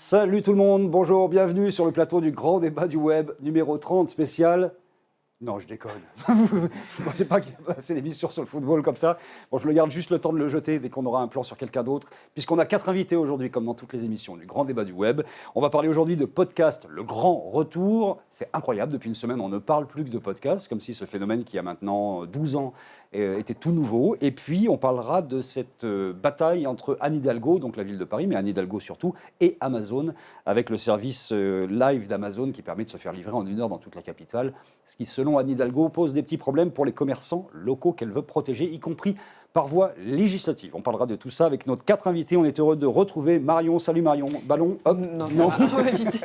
Salut tout le monde, bonjour, bienvenue sur le plateau du grand débat du web, numéro 30 spécial. Non, je déconne. Vous ne pensez pas qu'il y a assez d'émissions sur le football comme ça. Bon, je le garde juste le temps de le jeter dès qu'on aura un plan sur quelqu'un d'autre, puisqu'on a 4 invités aujourd'hui, comme dans toutes les émissions du grand débat du web. On va parler aujourd'hui de podcast, le grand retour. C'est incroyable, depuis une semaine, on ne parle plus que de podcast, comme si ce phénomène qui a maintenant 12 ans était tout nouveau. Et puis, on parlera de cette bataille entre Anne Hidalgo, donc la ville de Paris, mais Anne Hidalgo surtout, et Amazon, avec le service live d'Amazon qui permet de se faire livrer en 1 heure dans toute la capitale, ce qui, selon Anne Hidalgo, pose des petits problèmes pour les commerçants locaux qu'elle veut protéger, y compris par voie législative. On parlera de tout ça avec notre 4 invités. On est heureux de retrouver Marion. Salut Marion. Ballon, hop. Non. On va éviter.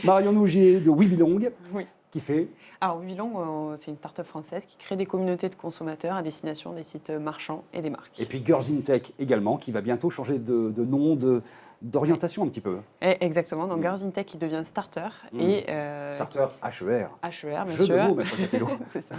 Marion Nougier de WeBelong. Oui. Qui fait... Alors, WeBelong, c'est une start-up française qui crée des communautés de consommateurs à destination des sites marchands et des marques. Et puis Girls in Tech également, qui va bientôt changer de nom, d'orientation un petit peu. Exactement. Donc, Girls in Tech, qui devient Starter. Et, Starter HER. HER, bien Jeu sûr. de mots, maître Capello. C'est ça.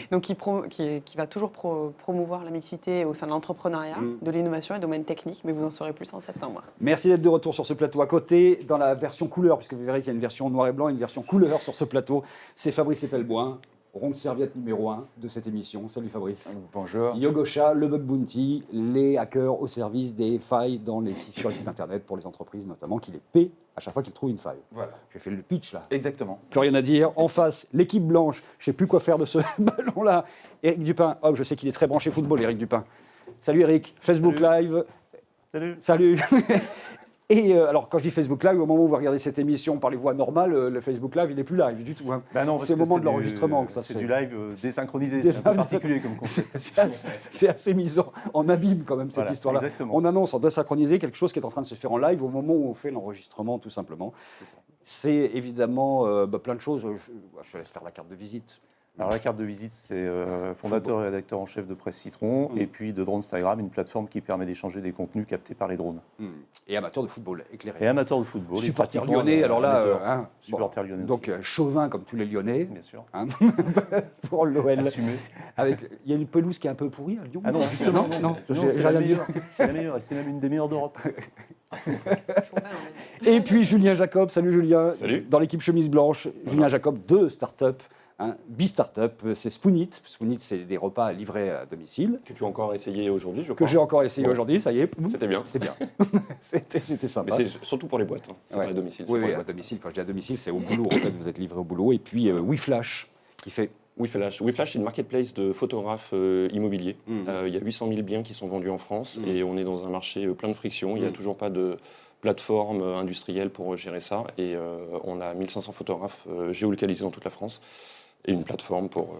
Donc, qui va toujours promouvoir la mixité au sein de l'entrepreneuriat, de l'innovation et domaine technique. Mais vous en saurez plus en septembre. Merci d'être de retour sur ce plateau. À côté, dans la version couleur, puisque vous verrez qu'il y a une version noir et blanc et une version couleur sur ce plateau, c'est Fabrice Epelboin, ronde serviette numéro 1 de cette émission. Salut Fabrice. Bonjour. Yogosha, le bug bounty, les hackers au service des failles sur les sites internet pour les entreprises notamment, qui les paient à chaque fois qu'ils trouvent une faille. Voilà. J'ai fait le pitch là. Exactement. Plus rien à dire. En face, l'équipe blanche, je ne sais plus quoi faire de ce ballon-là. Éric Dupin, oh, je sais qu'il est très branché football, Éric Dupin. Salut Éric, Facebook Live. Salut. Et alors, quand je dis Facebook Live, au moment où vous regardez cette émission par les voies normales, le Facebook Live, il n'est plus live du tout. Hein. Bah non, c'est au moment de l'enregistrement que ça se fait. C'est du live désynchronisé, c'est un peu particulier comme concept. C'est assez mis en abîme quand même, cette histoire-là. Exactement. On annonce en désynchronisé quelque chose qui est en train de se faire en live au moment où on fait l'enregistrement, tout simplement. C'est évidemment plein de choses. Je te laisse faire la carte de visite. Alors la carte de visite, c'est fondateur et rédacteur en chef de Presse Citron, et puis de Dronestagram, une plateforme qui permet d'échanger des contenus captés par les drones. Et amateur de football, éclairé. Et amateur de football. Supporter lyonnais, alors là... supporter lyonnais donc chauvin comme tous les Lyonnais. Bien sûr. Hein, pour l'OL. Assumé. Il y a une pelouse qui est un peu pourrie à Lyon. Ah non, justement. Non, c'est la meilleure. C'est la meilleure, et c'est même une des meilleures d'Europe. Et puis Julien Jacob, salut Julien. Salut. Dans l'équipe chemise blanche, Julien Jacob, 2 startups. B-Startup, c'est Spoonit. Spoonit, c'est des repas livrés à domicile. Que tu as encore essayé aujourd'hui, je crois. Que j'ai encore essayé aujourd'hui, ça y est. C'était bien. C'était bien. C'était sympa. Mais c'est surtout pour les boîtes. Hein. C'est pas à domicile. Oui, à domicile. Quand je dis à domicile, c'est au boulot. En fait, vous êtes livré au boulot. Et puis WeFlash, qui fait... WeFlash, c'est une marketplace de photographes immobiliers. Il y a 800 000 biens qui sont vendus en France et on est dans un marché plein de frictions. Il n'y a toujours pas de plateforme industrielle pour gérer ça. Et on a 1500 photographes géolocalisés dans toute la France. Et une plateforme pour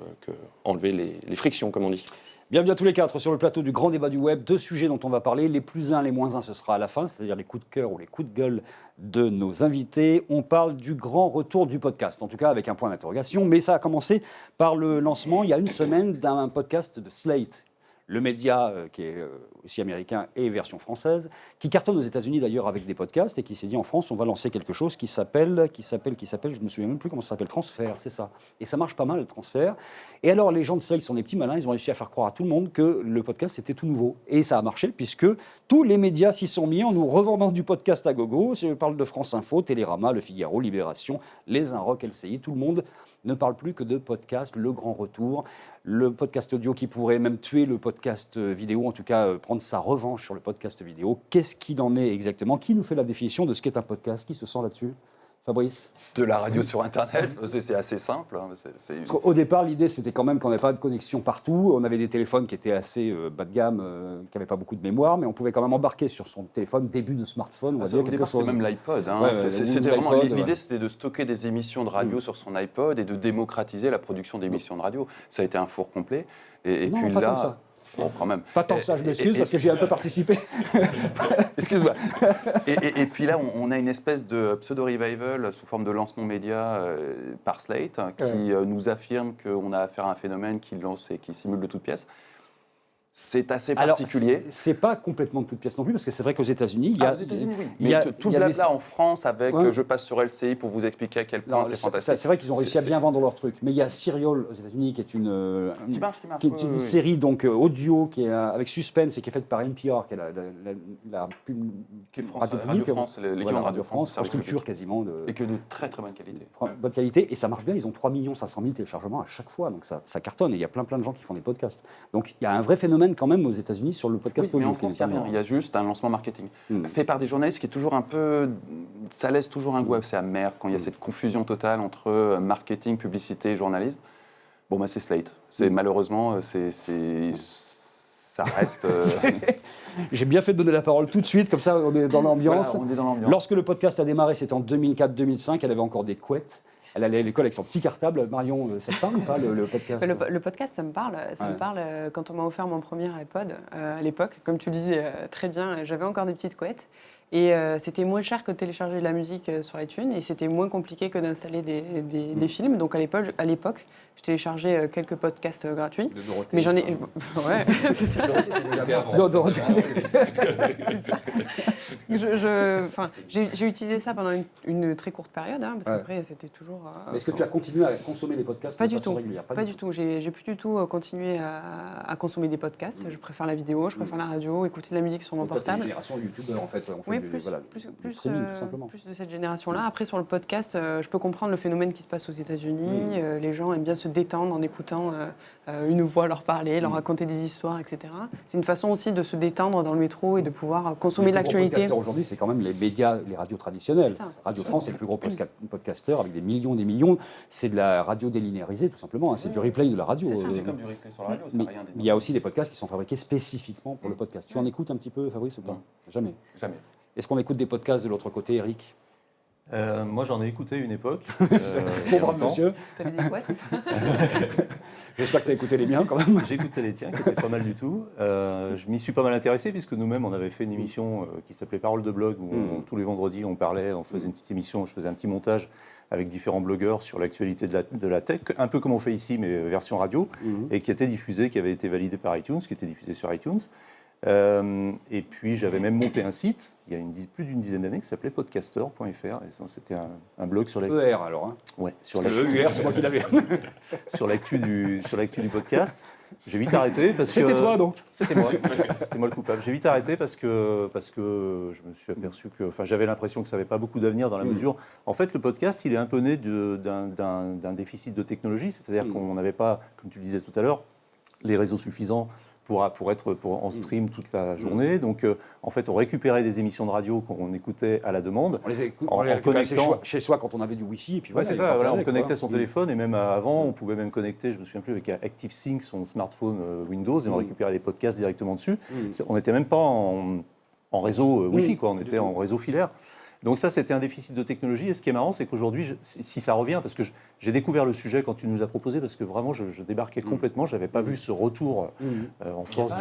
enlever les frictions, comme on dit. Bienvenue à tous les 4 sur le plateau du grand débat du web. 2 sujets dont on va parler, les plus 1, les moins 1, ce sera à la fin, c'est-à-dire les coups de cœur ou les coups de gueule de nos invités. On parle du grand retour du podcast, en tout cas avec un point d'interrogation, mais ça a commencé par le lancement, il y a une semaine, d'un podcast de Slate, le média qui est aussi américain et version française, qui cartonne aux États-Unis d'ailleurs avec des podcasts et qui s'est dit en France, on va lancer quelque chose qui s'appelle, je me souviens même plus comment ça s'appelle, Transfert, c'est ça. Et ça marche pas mal, le Transfert. Et alors les gens de Slate sont des petits malins, ils ont réussi à faire croire à tout le monde que le podcast c'était tout nouveau. Et ça a marché puisque tous les médias s'y sont mis en nous revendant du podcast à gogo. Je parle de France Info, Télérama, Le Figaro, Libération, Les Inrocks, LCI, tout le monde ne parle plus que de podcast, le grand retour, le podcast audio qui pourrait même tuer le podcast vidéo, en tout cas prendre sa revanche sur le podcast vidéo. Qu'est-ce qu'il en est exactement? Qui nous fait la définition de ce qu'est un podcast? Qui se sent là-dessus? Fabrice? De la radio sur Internet, c'est assez simple. Hein. Au départ, l'idée, c'était quand même qu'on n'avait pas de connexion partout. On avait des téléphones qui étaient assez bas de gamme, qui n'avaient pas beaucoup de mémoire, mais on pouvait quand même embarquer sur son téléphone, début de smartphone, on va dire quelque chose. C'était même l'iPod. Hein. L'idée, c'était de stocker des émissions de radio sur son iPod et de démocratiser la production d'émissions de radio. Ça a été un four complet. Et non, puis pas là... tant que ça. Bon, quand même. Pas tant que ça, je m'excuse, parce que j'y ai un peu participé. Excuse-moi. Et puis là, on a une espèce de pseudo-revival sous forme de lancement média par Slate qui nous affirme qu'on a affaire à un phénomène qui lance et qui simule de toutes pièces. C'est assez particulier. Alors, c'est pas complètement de toute pièce non plus, parce que c'est vrai qu'aux États-Unis, il y a. Aux États-Unis, oui. il y a- Mais tout il y le a blabla des- en France avec Ouais. je passe sur LCI pour vous expliquer à quel point Non, c'est fantastique. c'est vrai qu'ils ont réussi à C'est- bien vendre leur truc. Mais il y a Serial aux États-Unis, qui est Qui marche, qui est une oui. série donc audio qui est avec suspense et qui est faite par NPR, qui est la Qui est France, radio Radio publique, France, l'équivalent voilà, de Radio France, service culture public. quasiment Et que de très très bonne qualité. bonne qualité, et ça marche bien. Ils ont 3 500 000 téléchargements à chaque fois, donc ça cartonne. Et il y a plein de gens qui font des podcasts. Donc il y a un vrai phénomène quand même aux États-Unis sur le podcast Oui, mais audio. en France, il n'y a rien. Il y a juste un lancement marketing Mm. fait par des journalistes qui est toujours un peu. Ça laisse toujours un goût assez amer quand il y a cette confusion totale entre marketing, publicité et journalisme. Bon, bah, c'est Slate. Malheureusement, ça reste. J'ai bien fait de donner la parole tout de suite, comme ça on est dans l'ambiance. Voilà, on est dans l'ambiance. Lorsque le podcast a démarré, c'était en 2004-2005, elle avait encore des couettes. Elle allait à l'école avec son petit cartable. Marion, ça te parle ou pas, le podcast? Le podcast, ça me parle. Ça Ouais. me parle quand on m'a offert mon premier iPod à l'époque. Comme tu le disais très bien, j'avais encore des petites couettes. Et c'était moins cher que de télécharger de la musique sur iTunes. Et c'était moins compliqué que d'installer des films. Donc à l'époque, je téléchargeais quelques podcasts gratuits. De Dorothée. Mais j'en ai. Ouais, c'est ça. Dorothée. J'ai utilisé ça pendant une très courte période, parce Ouais. qu'après, c'était toujours. Est-ce que tu as continué à consommer des podcasts Pas de du façon tout. régulière? Pas du tout. J'ai plus du tout continué à consommer des podcasts. Je préfère la vidéo, je préfère la radio, écouter de la musique sur mon Donc toi, t'es une portable. génération youtubeur en fait. On fait Oui, du, plus, voilà, plus, du plus, streaming tout simplement. plus de cette génération-là. Après, sur le podcast, je peux comprendre le phénomène qui se passe aux États-Unis. Les gens aiment bien se détendre en écoutant une voix leur parler, leur raconter des histoires, etc. C'est une façon aussi de se détendre dans le métro et de pouvoir consommer de Les plus gros l'actualité. podcasteurs aujourd'hui, c'est quand même les médias, les radios traditionnelles. C'est ça. Radio France est le plus gros podcasteur avec des millions et des millions. C'est de la radio délinéarisée tout simplement. C'est du replay de la radio. C'est comme du replay sur la radio, ça Mais n'a rien il y a aussi des podcasts qui sont fabriqués spécifiquement pour le podcast. Tu en écoutes un petit peu, Fabrice, ou pas? Non. Jamais. Jamais. Est-ce qu'on écoute des podcasts de l'autre côté, Eric? Moi, j'en ai écouté une époque. Bon, il y a bravo, longtemps. monsieur. T'avais des couettes J'espère que tu as écouté les miens quand même. J'ai écouté les tiens, qui étaient pas mal du tout. Je m'y suis pas mal intéressé, puisque nous-mêmes, on avait fait une émission qui s'appelait Parole de blog, où tous les vendredis, on parlait, on faisait une petite émission, je faisais un petit montage avec différents blogueurs sur l'actualité de la tech, un peu comme on fait ici, mais version radio, et qui était diffusée, qui avait été validée par iTunes, qui était diffusée sur iTunes. Et puis j'avais même monté un site, il y a plus d'une dizaine d'années, qui s'appelait podcaster.fr. Et c'était un blog sur ER alors. Hein. ouais, sur Le ER, c'est moi qui l'avais. sur l'actu du podcast. J'ai vite arrêté parce que... C'était toi donc. C'était moi. C'était moi le coupable. J'ai vite arrêté parce que je me suis aperçu que... Enfin, j'avais l'impression que ça n'avait pas beaucoup d'avenir dans la mesure... En fait, le podcast, il est un peu né d'un déficit de technologie. C'est-à-dire qu'on n'avait pas, comme tu le disais tout à l'heure, les réseaux suffisants pour être en stream toute la journée. Donc, en fait, on récupérait des émissions de radio qu'on écoutait à la demande. On les En récupérait connectant- chez soi quand on avait du Wi-Fi. Et puis Ouais, voilà, c'est il ça, partait voilà, on avec, connectait quoi. son téléphone et même avant, on pouvait même connecter, je me souviens plus, avec ActiveSync, son smartphone Windows, et on récupérait des podcasts directement dessus. On n'était même pas en réseau Wi-Fi, quoi, on était en réseau filaire. Donc ça, c'était un déficit de technologie. Et ce qui est marrant, c'est qu'aujourd'hui, si ça revient, parce que j'ai découvert le sujet quand tu nous as proposé, parce que vraiment, je débarquais complètement, je n'avais pas vu ce retour en force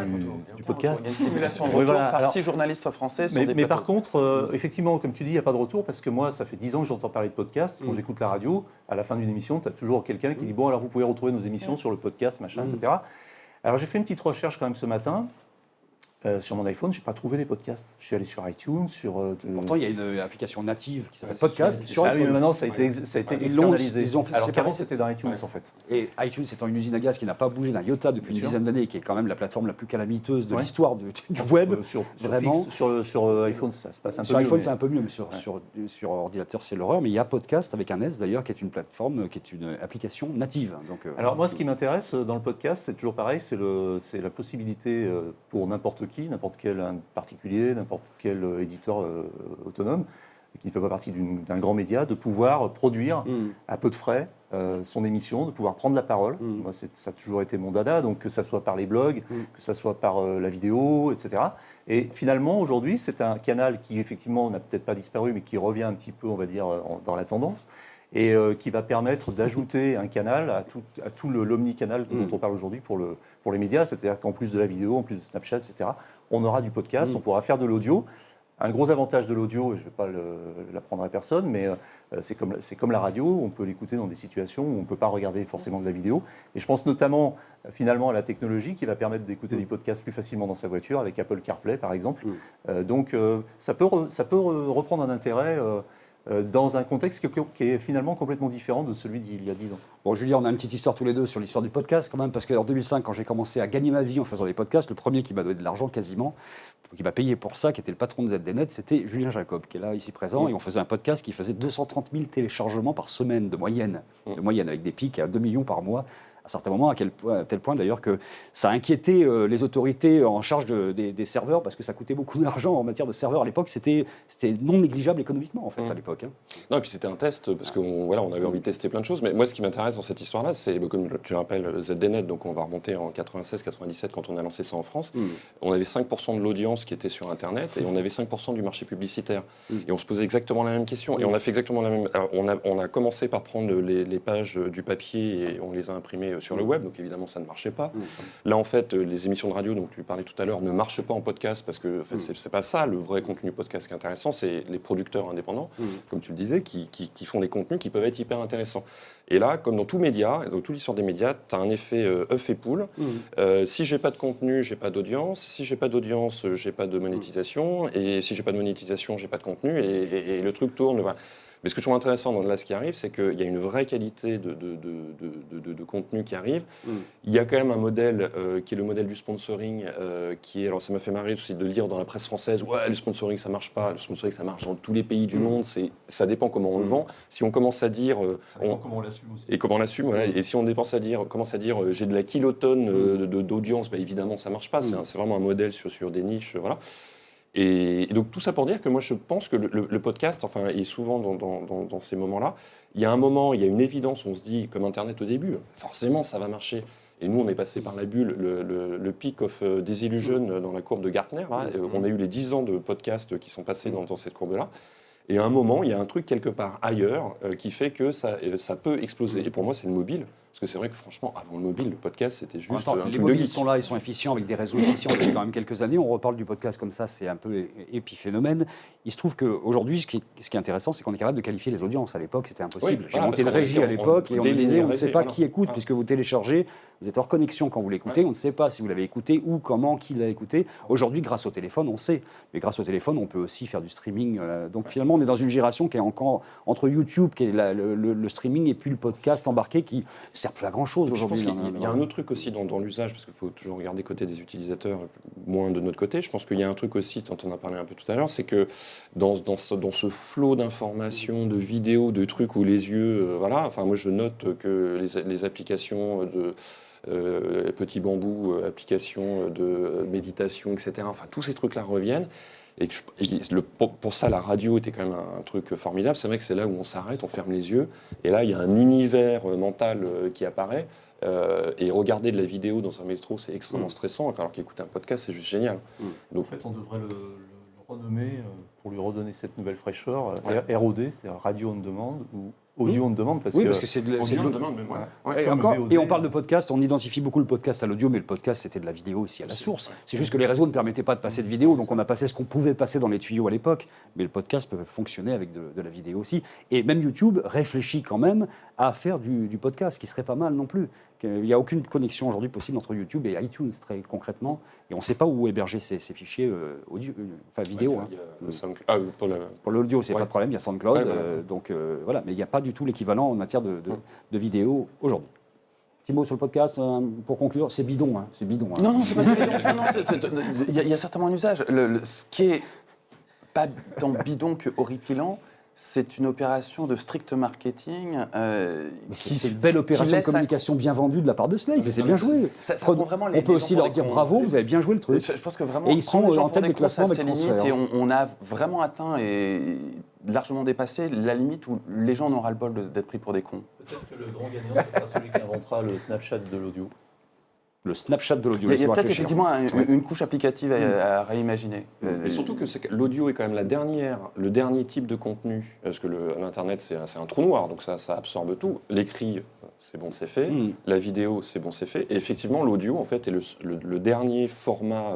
du podcast. Il y a une simulation de Oui, retour voilà. par Alors, 6 journalistes français sur des Mais plateaux. par contre, effectivement, comme tu dis, il n'y a pas de retour parce que moi, ça fait 10 ans que j'entends parler de podcast. Quand j'écoute la radio, à la fin d'une émission, tu as toujours quelqu'un qui dit bon, alors vous pouvez retrouver nos émissions sur le podcast, machin, etc. Alors j'ai fait une petite recherche quand même ce matin. Sur mon iPhone, je n'ai pas trouvé les podcasts. Je suis allé sur iTunes, Pourtant, il y a une application native qui s'appelle Ouais, Podcast sur Ah oui, mais iPhone. maintenant, ça a été Ils externalisé. l'ont Alors séparé. qu'avant, c'était dans iTunes, en fait. Et iTunes étant une usine à gaz qui n'a pas bougé d'un iota depuis Bien une sûr. dizaine d'années, qui est quand même la plateforme la plus calamiteuse de Ouais. l'histoire du web. Sur vraiment. fixe, sur iPhone, ça se passe un peu Sur mieux, iPhone, mais- c'est un peu mieux, mais sur ordinateur, c'est l'horreur. Mais il y a Podcast avec un S d'ailleurs, qui est une plateforme, qui est une application native. Donc, Alors moi, ce qui m'intéresse dans le podcast, c'est toujours pareil, c'est la possibilité pour n'importe qui, n'importe quel particulier, n'importe quel éditeur autonome, qui ne fait pas partie d'un grand média, de pouvoir produire à peu de frais son émission, de pouvoir prendre la parole. Moi, ça a toujours été mon dada, donc que ça soit par les blogs, que ça soit par la vidéo, etc. Et finalement, aujourd'hui, c'est un canal qui, effectivement, n'a peut-être pas disparu, mais qui revient un petit peu, on va dire, dans la tendance, et qui va permettre d'ajouter un canal à tout l'omnicanal dont on parle aujourd'hui pour les médias. C'est-à-dire qu'en plus de la vidéo, en plus de Snapchat, etc., on aura du podcast, on pourra faire de l'audio. Un gros avantage de l'audio, et je ne vais pas l'apprendre à personne, mais c'est comme la radio, on peut l'écouter dans des situations où on ne peut pas regarder forcément de la vidéo. Et je pense notamment finalement à la technologie qui va permettre d'écouter des podcasts plus facilement dans sa voiture, avec Apple CarPlay par exemple. Donc ça peut reprendre un intérêt dans un contexte qui est finalement complètement différent de celui d'il y a 10 ans. Bon, Julien, on a une petite histoire tous les deux sur l'histoire du podcast quand même, parce qu'en 2005, quand j'ai commencé à gagner ma vie en faisant des podcasts, le premier qui m'a donné de l'argent quasiment, qui m'a payé pour ça, qui était le patron de ZDNet, c'était Julien Jacob, qui est là, ici présent, et on faisait un podcast qui faisait 230 000 téléchargements par semaine de moyenne, avec des pics à 2 millions par mois. À certains moments, à tel point d'ailleurs que ça a inquiété les autorités en charge des serveurs, parce que ça coûtait beaucoup d'argent en matière de serveurs. À l'époque, c'était non négligeable économiquement, en fait, à l'époque. Non, et puis c'était un test, parce qu'on avait envie de tester plein de choses. Mais moi, ce qui m'intéresse dans cette histoire-là, c'est, comme tu le rappelles, ZDNet, donc on va remonter en 96-97 quand on a lancé ça en France. On avait 5% de l'audience qui était sur Internet, et on avait 5% du marché publicitaire. Et on se posait exactement la même question. Et on a fait exactement la même... Alors, on a commencé par prendre les pages du papier et on les a imprimées sur le web, donc évidemment ça ne marchait pas. Là en fait les émissions de radio dont tu parlais tout à l'heure ne marchent pas en podcast parce que en fait, c'est pas ça le vrai contenu podcast qui est intéressant, c'est les producteurs indépendants, comme tu le disais, qui font des contenus qui peuvent être hyper intéressants. Et là, comme dans tout média, dans toute l'histoire des médias, tu as un effet œuf et poule. Si j'ai pas de contenu, j'ai pas d'audience. Si j'ai pas d'audience, j'ai pas de monétisation. Et si j'ai pas de monétisation, j'ai pas de contenu. Et le truc tourne. Voilà. Mais ce que je trouve intéressant dans ce qui arrive, c'est qu'il y a une vraie qualité de contenu qui arrive. Il y a quand même un modèle qui est le modèle du sponsoring, qui est, alors ça m'a fait marrer aussi de lire dans la presse française, ouais, le sponsoring ça marche pas, le sponsoring ça marche dans tous les pays du monde, ça dépend comment on le vend. Si on commence à dire, comment on l'assume aussi. Et comment on l'assume, voilà. Et si on commence à dire j'ai de la kilotonne d'audience, bah, évidemment ça marche pas. C'est vraiment un modèle sur des niches, voilà. Et donc tout ça pour dire que moi je pense que le podcast, enfin, est souvent dans ces moments-là, il y a un moment, il y a une évidence, on se dit, comme Internet au début, forcément ça va marcher. Et nous on est passé par la bulle, le peak of disillusion dans la courbe de Gartner, là, on a eu les 10 ans de podcasts qui sont passés dans cette courbe-là. Et à un moment, il y a un truc quelque part ailleurs qui fait que ça peut exploser. Et pour moi, c'est le mobile. Parce que c'est vrai que franchement, avant le mobile, le podcast, c'était juste un truc les de mobiles geek. sont là, ils sont efficients avec des réseaux efficients depuis quand même quelques années. On reparle du podcast comme ça, c'est un peu épiphénomène. Il se trouve qu'aujourd'hui, ce qui est intéressant, c'est qu'on est capable de qualifier les audiences. À l'époque, c'était impossible. Oui, J'ai voilà, monté une parce qu'on régie était à l'époque et on me disait, on ne sait pas qui écoute, voilà. puisque vous téléchargez, vous êtes hors connexion quand vous l'écoutez, on ne sait pas si vous l'avez écouté, ou comment, qui l'a écouté. Aujourd'hui, grâce au téléphone, on sait. Mais grâce au téléphone, on peut aussi faire du streaming. Donc finalement, on est dans une génération qui est encore entre YouTube, qui est le streaming, et puis le podcast embarqué, qui ne sert plus à grand-chose aujourd'hui. Je pense qu'il y a un autre truc aussi dans l'usage, parce qu'il faut toujours regarder côté des utilisateurs, moins de notre côté. Je pense qu'il y a un truc aussi, dont on a parlé un peu tout à l'heure, c'est que dans ce flot d'informations, de vidéos, de trucs où les yeux... voilà, enfin moi je note que les applications de... Petit Bambou, applications de méditation, etc. Enfin, tous ces trucs-là reviennent. Et pour ça, la radio était quand même un truc formidable. C'est vrai que c'est là où on s'arrête, on ferme les yeux. Et là, il y a un univers mental qui apparaît. Et regarder de la vidéo dans un métro, c'est extrêmement stressant, alors qu'écouter un podcast, c'est juste génial. Donc, en fait, on devrait le renommer, pour lui redonner cette nouvelle fraîcheur, ROD, c'est-à-dire Radio on Demand, ou Audio on Demand, parce que c'est de On demande, mais ouais. Et, et on parle de podcast, on identifie beaucoup le podcast à l'audio, mais le podcast c'était de la vidéo aussi à la source. C'est juste que les réseaux ne permettaient pas de passer de vidéo, donc on a passé ce qu'on pouvait passer dans les tuyaux à l'époque, mais le podcast peut fonctionner avec de la vidéo aussi. Et même YouTube réfléchit quand même à faire du podcast, ce qui serait pas mal non plus. Il n'y a aucune connexion aujourd'hui possible entre YouTube et iTunes, très concrètement, et on ne sait pas où héberger ces fichiers audio, enfin vidéo. Il y a le SoundCloud. Pour l'audio, c'est pas de problème, il y a SoundCloud, Ouais. donc voilà, mais il n'y a pas du tout l'équivalent en matière de vidéo aujourd'hui. Petit mot sur le podcast, pour conclure, c'est bidon. C'est bidon. Non, c'est pas du bidon. Non, il y a certainement un usage. Ce qui est pas tant bidon que horripilant, c'est une opération de strict marketing. C'est une belle opération de communication bien vendue de la part de Slave, et c'est bien joué. On on peut aussi leur dire bravo, vous avez bien joué le truc. Je pense que vraiment, Et ils sont en tête des classements avec Transfert. Et on a vraiment atteint et largement dépassé la limite où les gens en aura le bol d'être pris pour des cons. Peut-être que le grand gagnant, ce sera celui qui inventera le Snapchat de l'audio. Le Snapchat de l'audio. Il y a peut-être effectivement une couche applicative à réimaginer. Et surtout que l'audio est quand même le dernier type de contenu, parce que l'Internet c'est un trou noir, donc ça absorbe tout. L'écrit, c'est bon, c'est fait. La vidéo, c'est bon, c'est fait. Et effectivement, l'audio en fait est le dernier format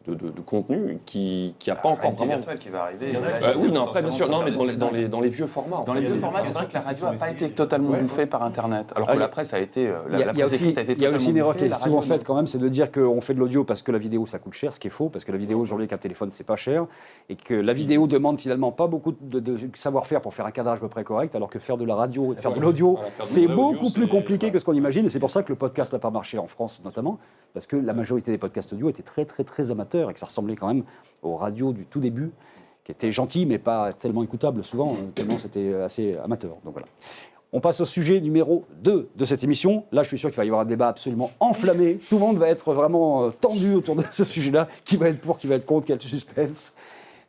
de contenu qui n'a pas encore vraiment... virtuelle qui va arriver. oui, non, après, bien sûr, non, mais dans les vieux formats. Dans les vieux formats, c'est vrai que la radio n'a pas été totalement bouffée par Internet. Alors que la presse a été, la Il y a presse écrite a été il y a aussi totalement une erreur qui bouffée, est la souvent radio, non. faite quand même, c'est de dire qu'on fait de l'audio parce que la vidéo ça coûte cher, ce qui est faux, parce que la vidéo aujourd'hui avec un téléphone c'est pas cher, et que la vidéo demande finalement pas beaucoup de savoir-faire pour faire un cadrage à peu près correct, alors que faire de la radio, faire de l'audio, Voilà, faire de c'est vrai beaucoup audio, plus c'est- compliqué voilà. que ce qu'on imagine, et c'est pour ça que le podcast n'a pas marché en France notamment, parce que la majorité des podcasts audio étaient très très très amateurs, et que ça ressemblait quand même aux radios du tout début, qui étaient gentilles mais pas tellement écoutables souvent, tellement c'était assez amateur. Donc voilà. On passe au sujet numéro 2 de cette émission. Là, je suis sûr qu'il va y avoir un débat absolument enflammé. Tout le monde va être vraiment tendu autour de ce sujet-là. Qui va être pour, qui va être contre, quel suspense.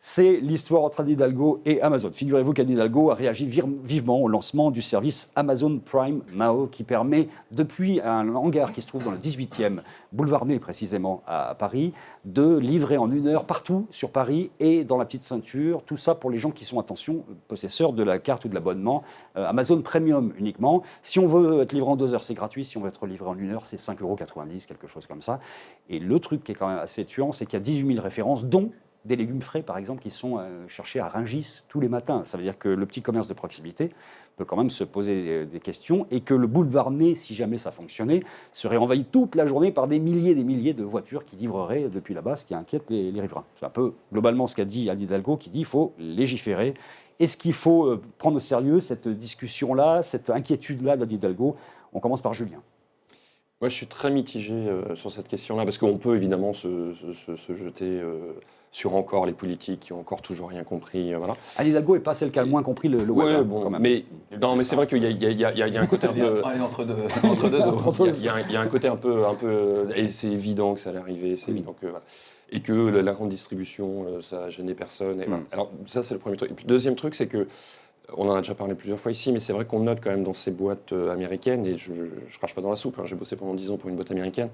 C'est l'histoire entre Anne Hidalgo et Amazon. Figurez-vous qu'Anne Hidalgo a réagi vivement au lancement du service Amazon Prime Now, qui permet, depuis un hangar qui se trouve dans le 18e, boulevard Ney précisément à Paris, de livrer en 1 heure partout sur Paris et dans la petite ceinture. Tout ça pour les gens qui sont, attention, possesseurs de la carte ou de l'abonnement Amazon Premium uniquement. Si on veut être livré en 2 heures, c'est gratuit. Si on veut être livré en 1 heure, c'est 5,90 €, quelque chose comme ça. Et le truc qui est quand même assez tuant, c'est qu'il y a 18 000 références, dont des légumes frais, par exemple, qui sont cherchés à Rungis tous les matins. Ça veut dire que le petit commerce de proximité peut quand même se poser des questions, et que le boulevard Ney, si jamais ça fonctionnait, serait envahi toute la journée par des milliers de voitures qui livreraient depuis là-bas, ce qui inquiète les riverains. C'est un peu globalement ce qu'a dit Anne Hidalgo, qui dit qu'il faut légiférer. Est-ce qu'il faut prendre au sérieux cette discussion-là, cette inquiétude-là d'Anne Hidalgo? On commence par Julien. Moi, je suis très mitigé sur cette question-là, parce qu'on peut évidemment se jeter sur encore les politiques qui ont encore toujours rien compris. Voilà. Anne Hidalgo n'est pas celle qui a le moins compris le web, Ouais, hein, bon, quand même. mais c'est vrai qu'il y a un côté un peu... Entre deux eaux. Il y a un côté un peu, et c'est évident que ça allait arriver, c'est évident que... Voilà. Et que la grande distribution, ça gênait personne. Et voilà. Alors ça, c'est le premier truc. Et puis le deuxième truc, c'est que, on en a déjà parlé plusieurs fois ici, mais c'est vrai qu'on note quand même dans ces boîtes américaines, et je crache pas dans la soupe, hein, j'ai bossé pendant 10 ans pour une boîte américaine,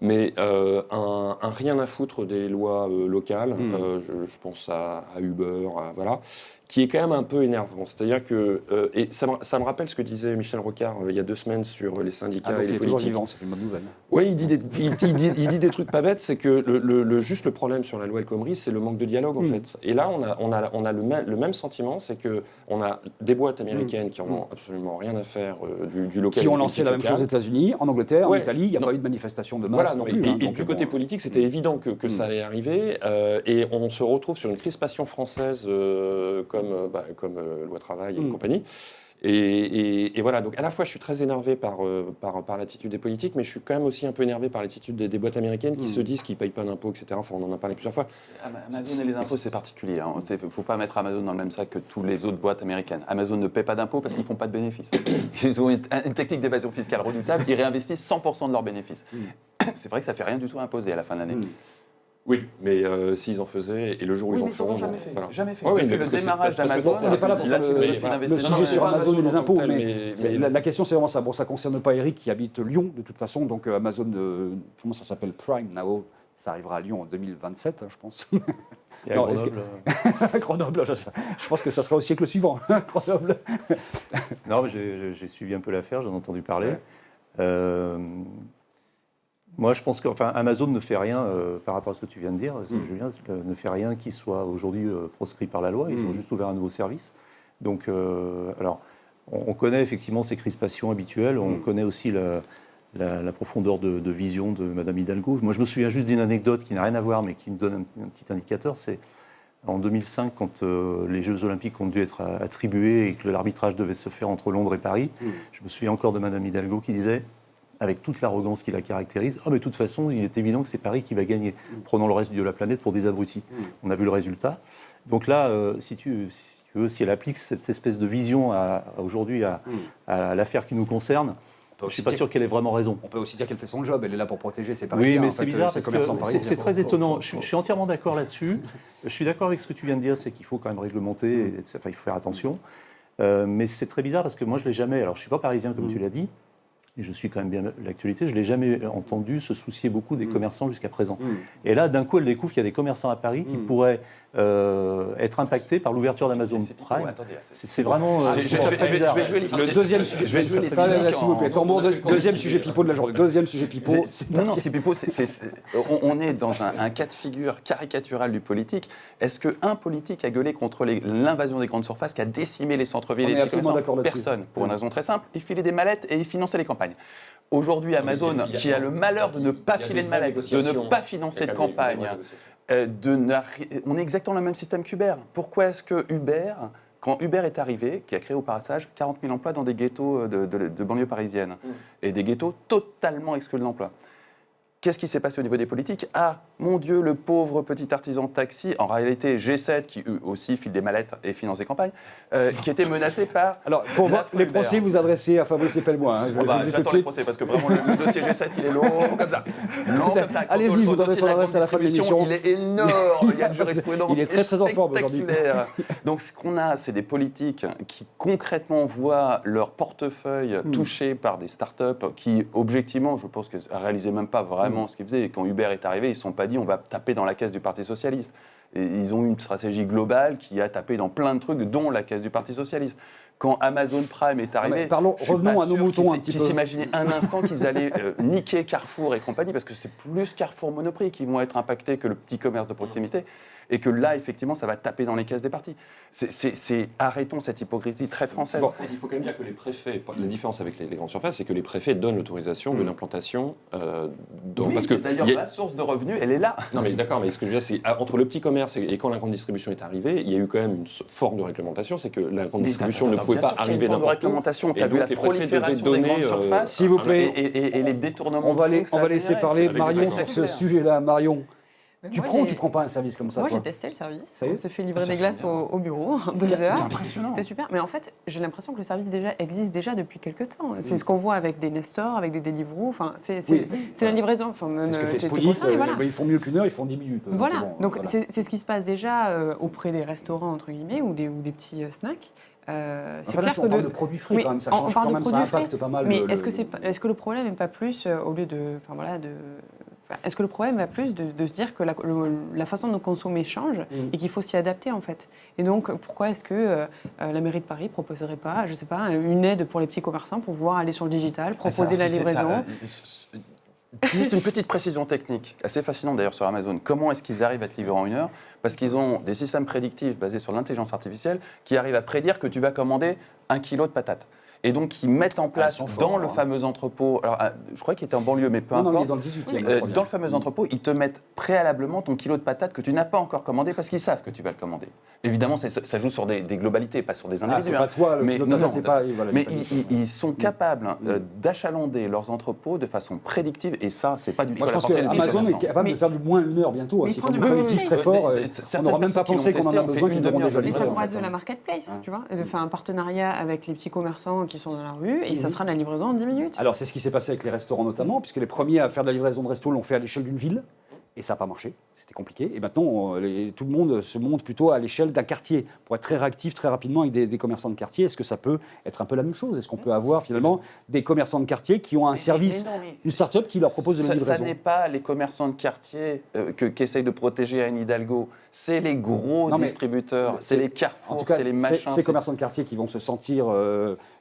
mais un rien à foutre des lois locales, je pense à Uber, voilà, qui est quand même un peu énervant. C'est-à-dire que, et ça me rappelle ce que disait Michel Rocard il y a 2 semaines sur les syndicats Donc et il les est toujours politiques. vivant, c'est une bonne nouvelle. Oui, il dit des trucs pas bêtes, c'est que juste le problème sur la loi El Khomri, c'est le manque de dialogue en fait. Et là, on a le même sentiment, c'est que on a des boîtes américaines qui n'ont absolument rien à faire du local. Qui ont lancé la même chose aux États-Unis, en Angleterre, en Ouais. Italie, il n'y a Non. pas eu de manifestation de masse Voilà, non non, plus. et, hein, et donc du bon, côté politique, c'était évident que ça allait arriver, et on se retrouve sur une crispation française comme loi travail et compagnie. Et voilà, donc à la fois je suis très énervé par l'attitude des politiques, mais je suis quand même aussi un peu énervé par l'attitude des boîtes américaines qui se disent qu'ils ne payent pas d'impôts, etc. Enfin, on en a parlé plusieurs fois. Amazon et les impôts, c'est particulier. Il ne faut pas mettre Amazon dans le même sac que toutes les autres boîtes américaines. Amazon ne paie pas d'impôts parce qu'ils ne font pas de bénéfices. Ils ont une technique d'évasion fiscale redoutable. Ils réinvestissent 100% de leurs bénéfices. C'est vrai que ça ne fait rien du tout à imposer à la fin de l'année. Oui, mais s'ils en faisaient, et le jour où ils en feront... jamais fait. voilà. Jamais fait. Ouais, oui, Depuis mais le parce que démarrage parce que d'Amazon, on n'est pas là pour il a faire fait le- une le investissement. sujet sur Amazon et les impôts, en tant que tel, mais mais- la question c'est vraiment ça. Bon, ça ne concerne pas Eric qui habite Lyon de toute façon, donc Amazon, comment ça s'appelle, Prime Now, ça arrivera à Lyon en 2027, hein, je pense. Et à Non, est-ce Grenoble, Grenoble, je pense que ça sera au siècle suivant, Grenoble. Non, mais j'ai suivi un peu l'affaire, j'en ai entendu parler. Moi, je pense qu'Amazon ne fait rien, par rapport à ce que tu viens de dire, Julien, ne fait rien qui soit aujourd'hui proscrit par la loi. Ils ont juste ouvert un nouveau service. Donc, alors, on connaît effectivement ces crispations habituelles. On connaît aussi la profondeur de vision de Mme Hidalgo. Moi, je me souviens juste d'une anecdote qui n'a rien à voir, mais qui me donne un petit indicateur. C'est en 2005, quand les Jeux Olympiques ont dû être attribués et que l'arbitrage devait se faire entre Londres et Paris. Je me souviens encore de Mme Hidalgo qui disait, avec toute l'arrogance qui la caractérise, « Ah, mais de toute façon, il est évident que c'est Paris qui va gagner. Prenons le reste de la planète pour des abrutis. » On a vu le résultat. Donc là, si elle applique cette espèce de vision aujourd'hui à l'affaire qui nous concerne, je ne suis pas sûr qu'elle ait vraiment raison. On peut aussi dire qu'elle fait son job, elle est là pour protéger ses parisiens. Oui, mais en c'est fait, bizarre ses parce commerçants que parisiens. c'est très étonnant. Je suis entièrement d'accord là-dessus. Je suis d'accord avec ce que tu viens de dire, c'est qu'il faut quand même réglementer, il faut faire attention. Mais c'est très bizarre parce que moi, je ne l'ai jamais... Alors, je ne suis pas parisien, comme tu l'as dit. et je suis quand même bien l'actualité, je ne l'ai jamais entendu se soucier beaucoup des commerçants jusqu'à présent. Et là, d'un coup, elle découvre qu'il y a des commerçants à Paris qui pourraient être impactés par l'ouverture d'Amazon Prime. C'est vraiment... Je vais jouer les Le deuxième sujet, je vais jouer les s'il vous plaît. Deuxième sujet pipeau de la journée. Deuxième sujet pipeau. Non, ce qui est pipeau, on est dans un cas de figure caricatural du politique. Est-ce qu'un politique a gueulé contre l'invasion des grandes surfaces qui a décimé les centres-villes On et est les absolument commerçants? d'accord là-dessus. Personne. Pour une raison très simple, il filait des mallettes et il finançait les campagnes. Aujourd'hui, Amazon, qui a le malheur de ne pas filer de mallettes, de ne pas financer de campagne, on est exactement dans le même système qu'Uber. Pourquoi est-ce que Uber, quand Uber est arrivé, qui a créé au passage 40 000 emplois dans des ghettos de banlieue parisienne, et des ghettos totalement exclus de l'emploi, qu'est-ce qui s'est passé au niveau des politiques? Ah, mon Dieu, le pauvre petit artisan de taxi, en réalité G7, qui eux aussi filent des mallettes et financent des campagnes, qui était menacé par... Alors, pour voir les procès, vous adressez à Fabrice Epelmois. Hein, j'attends les procès, parce que vraiment, le dossier G7, il est long comme ça. Long comme ça. Allez-y, je vous donnerai son adresse à la fin de l'émission. Il est énorme, il y a une jurisprudence il est très très en forme aujourd'hui. Donc, ce qu'on a, c'est des politiques qui concrètement voient leur portefeuille touché par des startups qui, objectivement, je pense qu'elles ne réalisaient même pas vraiment ce qu'ils faisaient. Et quand Uber est arrivé, ils ne se sont pas dit on va taper dans la caisse du Parti Socialiste. Et ils ont une stratégie globale qui a tapé dans plein de trucs, dont la caisse du Parti Socialiste. Quand Amazon Prime est arrivé, revenons à nos moutons un petit peu. Qui s'imaginaient un instant qu'ils allaient niquer Carrefour et compagnie, parce que c'est plus Carrefour Monoprix qui vont être impactés que le petit commerce de proximité. Et que là, effectivement, ça va taper dans les caisses des partis. Arrêtons cette hypocrisie très française. Bon, il faut quand même dire que les préfets, la différence avec les grandes surfaces, c'est que les préfets donnent l'autorisation de l'implantation. Oui, parce que d'ailleurs, la source de revenus, elle est là. Non, mais d'accord, mais ce que je veux dire, c'est entre le petit commerce et quand la grande distribution est arrivée, il y a eu quand même une forme de réglementation, c'est que la grande distribution ne pouvait pas arriver n'importe où. Réglementation, tu as vu la prolifération des grandes surfaces, s'il vous plaît, et les détournements. On va laisser parler Marion sur ce sujet-là. Marion. Tu Moi, prends ou tu prends pas un service comme ça? Moi, toi j'ai testé le service. Ça y est On s'est fait livrer des glaces au bureau en 2 heures. C'est impressionnant. C'était super. Mais en fait, j'ai l'impression que le service existe déjà depuis quelques temps. C'est ce qu'on voit avec des Nestor, avec des Deliveroo. Enfin, c'est la livraison. Enfin, c'est ce que fait t'es Split. conseillé, voilà. Ils font mieux qu'une heure, ils font 10 minutes. Voilà. Donc, voilà. c'est ce qui se passe déjà auprès des restaurants, entre guillemets, ou des petits snacks. C'est clair que on parle de produits frais quand même, ça change quand même, ça impacte pas mal. Mais est-ce que le problème n'est pas plus, au lieu de... Enfin, voilà, est-ce que le problème va plus de se dire que la façon de consommer change et qu'il faut s'y adapter en fait? Et donc pourquoi est-ce que la mairie de Paris ne proposerait pas, je sais pas, une aide pour les petits commerçants pour pouvoir aller sur le digital, proposer la livraison? Juste une petite précision technique, assez fascinante d'ailleurs sur Amazon. Comment est-ce qu'ils arrivent à te livrer en 1 heure? Parce qu'ils ont des systèmes prédictifs basés sur l'intelligence artificielle qui arrivent à prédire que tu vas commander 1 kilo de patates. Et donc, ils mettent en place dans le fameux entrepôt, alors je crois qu'il était en banlieue, mais peu importe. Non, il est dans le 18e. Dans le fameux entrepôt, ils te mettent préalablement ton kilo de patates que tu n'as pas encore commandé parce qu'ils savent que tu vas le commander. Évidemment, ça joue sur des globalités, pas sur des individus. C'est pas toi, le kilo de patates, c'est pas... Mais ils sont capables d'achalander leurs entrepôts de façon prédictive, et ça, c'est pas du tout... Moi, je pense qu'Amazon est capable de faire du moins 1 heure bientôt. S'ils font du prédictif très fort, on n'aura même pas pensé qu'on en a besoin qu'ils demandent déjà. Mais ça pourrait être de la marketplace, tu vois, de faire un partenariat avec les petits commerçants qui sont dans la rue, et ça sera de la livraison en 10 minutes. Alors, c'est ce qui s'est passé avec les restaurants notamment, puisque les premiers à faire de la livraison de resto l'ont fait à l'échelle d'une ville, et ça n'a pas marché, c'était compliqué. Et maintenant, tout le monde se monte plutôt à l'échelle d'un quartier, pour être très réactif, très rapidement avec des commerçants de quartier. Est-ce que ça peut être un peu la même chose? Est-ce qu'on peut avoir finalement des commerçants de quartier qui ont un service, une start-up qui leur propose de la livraison? Ça n'est pas les commerçants de quartier qu'essaye de protéger Anne Hidalgo, c'est les gros distributeurs, c'est les Carrefour, c'est les machins. Ces commerçants de quartier qui vont se sentir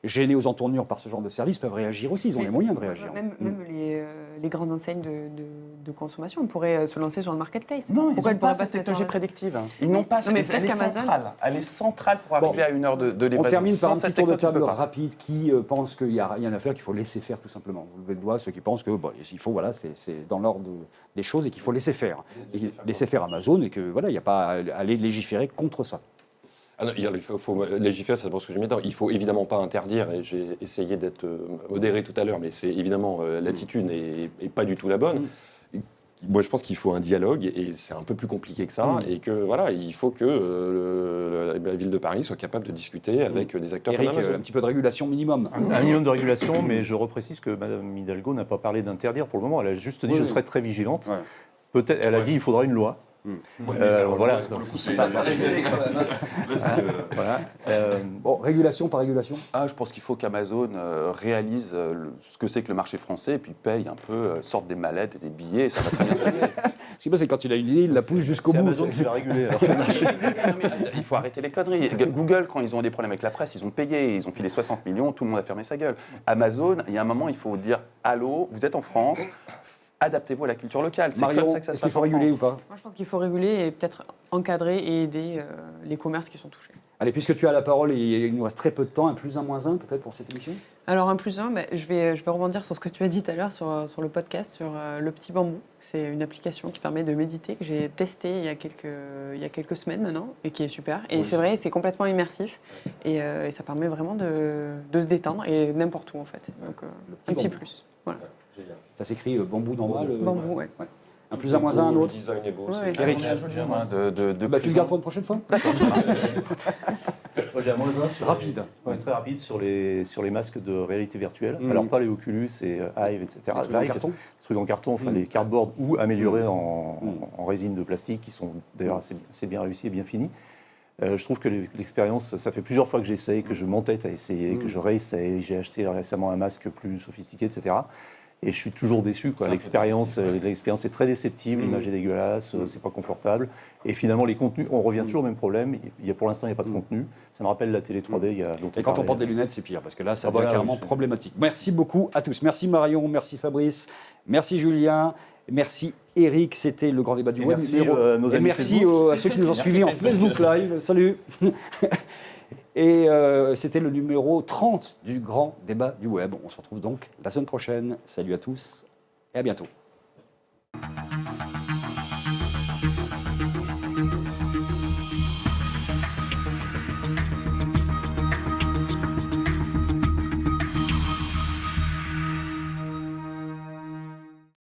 gênés aux entournures par ce genre de service peuvent réagir aussi, ils ont les moyens de réagir. Même les grandes enseignes de consommation pourraient se lancer sur le marketplace. Non, ils n'ont pas cette technologie prédictive. Ils n'ont pas cette Elle est centrale pour arriver à 1 heure de livraison. On termine par un petit tour de table rapide. Qui pense qu'il n'y a rien à faire, qu'il faut laisser faire tout simplement? Vous levez le doigt, ceux qui pensent que il faut, voilà, c'est dans l'ordre des choses et qu'il faut laisser faire. Laisser faire Amazon et que voilà, il n'y a pas à aller légiférer contre ça. Ah non, il faut légiférer, c'est pour ce que je mets. Il faut évidemment pas interdire, et j'ai essayé d'être modéré tout à l'heure, mais c'est évidemment l'attitude n'est pas du tout la bonne. Moi, je pense qu'il faut un dialogue, et c'est un peu plus compliqué que ça, et que voilà, il faut que la ville de Paris soit capable de discuter avec des acteurs Eric, comme Amazon. un petit peu de régulation minimum. Un minimum de régulation, mais je reprécise que Mme Hidalgo n'a pas parlé d'interdire pour le moment. Elle a juste dit je serai très vigilante. Ouais. Peut-être, elle a dit il faudra une loi. Voilà. C'est ça, pas régulé quand même. Là, c'est Voilà. Bon, régulation par régulation. Je pense qu'il faut qu'Amazon réalise ce que c'est que le marché français et puis paye un peu, sorte des mallettes et des billets, et ça va très bien s'aligner. Ce qui passe, c'est quand il a une idée, il la pousse jusqu'au C'est bout. Amazon qui va réguler. Alors, le marché. Non, mais il faut arrêter les conneries. Google, quand ils ont eu des problèmes avec la presse, ils ont payé, ils ont filé 60 millions, tout le monde a fermé sa gueule. Amazon, il y a un moment, il faut dire allô, vous êtes en France, adaptez-vous à la culture locale. C'est Marion, comme ça que ça se est-ce qu'il passe faut en réguler France. ou pas? Moi, je pense qu'il faut réguler et peut-être encadrer et aider les commerces qui sont touchés. Allez, puisque tu as la parole et il nous reste très peu de temps, un plus un moins un peut-être pour cette émission. Alors, un plus un, je vais rebondir sur ce que tu as dit tout à l'heure sur le podcast, sur le petit bambou. C'est une application qui permet de méditer que j'ai testée il y a quelques semaines maintenant et qui est super. Et c'est vrai, c'est complètement immersif et ça permet vraiment de se détendre et n'importe où en fait. Donc, un petit bambou. plus. Voilà. Ça s'écrit bambou d'en bas. Bambou, ouais. Un plus un moins un autre. Le design est beau. Ouais, c'est- ouais. Eric. Bah, tu le gardes pour une prochaine fois. Moi, j'ai un moins un sur Rapide. très rapide sur les masques de réalité virtuelle. Mhm. Alors pas les Oculus et Hive, etc. Les trucs en Vive, carton. les trucs en carton, enfin Mhm. les cardboard ou améliorés en Mhm. résine de plastique, qui sont d'ailleurs assez bien réussis et bien finis. Je trouve que l'expérience, ça fait plusieurs fois que j'essaye, que je m'entête à essayer, que je réessaye. J'ai acheté récemment un masque plus sophistiqué, etc. Et je suis toujours déçu, quoi. L'expérience est très déceptive, l'image est dégueulasse, c'est pas confortable. Et finalement, les contenus, on revient toujours au même problème. Pour l'instant, il n'y a pas de contenu. Ça me rappelle la télé 3D dont Et quand on porte des lunettes, c'est pire, parce que là, ça Ah, devient voilà, carrément oui, c'est- problématique. Merci beaucoup à tous. Merci Marion, merci Fabrice, merci Julien, merci Eric. C'était le grand débat du Et web. merci, numéro- nos et amis merci Facebook. à ceux qui nous ont Merci suivis en Facebook. Facebook Live. Salut. Et c'était le numéro 30 du grand débat du web. On se retrouve donc la semaine prochaine. Salut à tous et à bientôt.